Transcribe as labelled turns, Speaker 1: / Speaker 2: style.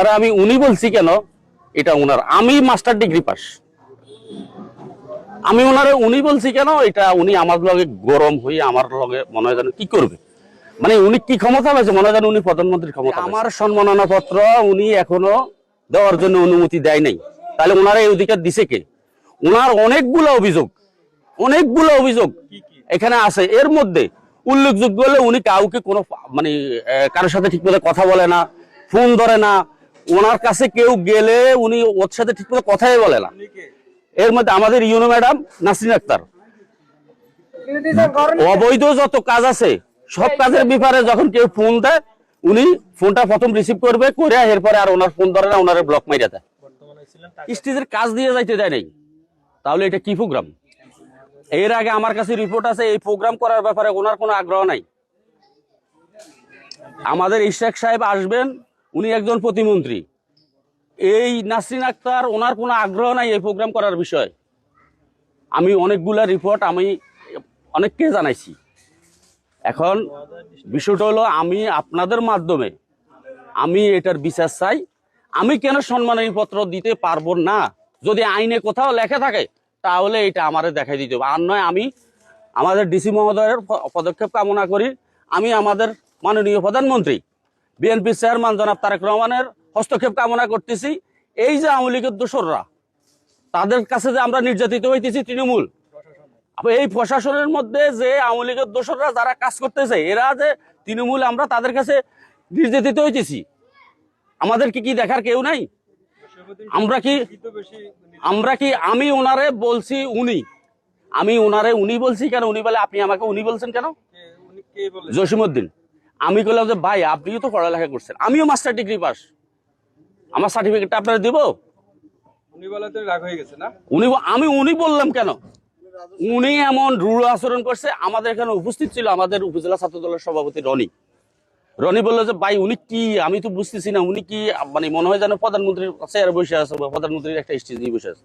Speaker 1: ওনারা আমি উনি বলছি কেন, এটা ওনার, আমি মাস্টার ডিগ্রি পাস, আমি ওনারে উনি বলছি কেন, এটা উনি আমার লগে গরম হয়ে আমার লগে মনে হয় যেন কি করবে, মানে উনি কি ক্ষমতা পাইছে মনে হয় যেন উনি প্রধানমন্ত্রীর ক্ষমতা। আমার সম্মাননা পত্র উনি এখনো দেওয়ার জন্য অনুমতি দেয় নাই, তাহলে ওনারা এই অধিকার দিছে কে? ওনার অনেকগুলো অভিযোগ এখানে আছে। এর মধ্যে উল্লেখযোগ্য হলে উনি কাউকে কোনো মানে কারোর সাথে ঠিকমতো কথা বলে না, ফোন ধরে না, ওনার কাছে কেউ গেলে উনি ওর সাথে ঠিকমতো কথাই বলে না। এর মধ্যে আমাদের ইউনো ম্যাডাম নাসরিন আক্তার, অবৈধ যত কাজ আছে সব কাজের ব্যাপারে যখন কেউ ফোন দেয় উনি ফোনটা প্রথম রিসিভ করবে, করে এরপরে আর ওনার ফোন ধরে না, ওনার ব্লক মাইরা দেয়। স্টেজের কাজ দিয়ে যাইতে দেয় নাই, তাহলে এটা কি প্রোগ্রাম? এর আগে আমার কাছে রিপোর্ট আছে, এই প্রোগ্রাম করার ব্যাপারে ওনার কোনো আগ্রহ নাই। আমাদের ইশরাক সাহেব আসবেন, উনি একজন প্রতিমন্ত্রী, এই নাসরিন আক্তার ওনার কোনো আগ্রহ নাই এই প্রোগ্রাম করার বিষয়ে। আমি অনেকগুলা রিপোর্ট আমি অনেককে জানাইছি। এখন বিষয়টা হলো আমি আপনাদের মাধ্যমে আমি এটার বিচার চাই। আমি কেন সম্মাননা পত্র দিতে পারবো না? যদি আইনে কোথাও লেখা থাকে তাহলে এটা আমারে দেখাই দিতে হবে, আর নয় আমি আমাদের ডিসি মহোদয়ের পদক্ষেপ কামনা করি। আমি আমাদের মাননীয় প্রধানমন্ত্রী বিএনপি চেয়ারম্যান জনাব তারেক রহমানের হস্তক্ষেপ কামনা করতেছি। এই যে আওয়ামী লীগের দোসররা, তাদের কাছে যে আমরা নির্যাতিত হইতেছি তৃণমূল, এই প্রশাসনের মধ্যে যে আওয়ামী লীগের দোসররা যারা কাজ করতেছে, এরা যে তৃণমূল, আমরা তাদের কাছে নির্যাতিত হইতেছি, আমাদের কি দেখার কেউ নাই? আমরা কি আমি ওনারে বলছি আমি ওনারে উনি বলছি কেন? উনি বলে আপনি আমাকে উনি বলছেন কেন? জসিমউদ্দিন। আমি বললাম যে ভাই আপনিও তো পড়ালেখা করছেন, আমিও মাস্টার ডিগ্রি পাস, আমার সার্টিফিকেটটা আপনারা দিব?
Speaker 2: উনি বলে তো রাগ হয়ে গেছে না?
Speaker 1: উনি বললাম কেন? উনি এমন রূঢ় আচরণ করছে। আমাদের এখানে উপস্থিত ছিল আমাদের উপজেলা ছাত্র দলের সভাপতি রনি বললো যে ভাই উনি কি, আমি তো বুঝতেছি না উনি কি, মানে মনে হয় যেন প্রধানমন্ত্রীর চেয়ারে বসে আছে বা প্রধানমন্ত্রীর একটা স্টেজ নিয়ে বসে আছে।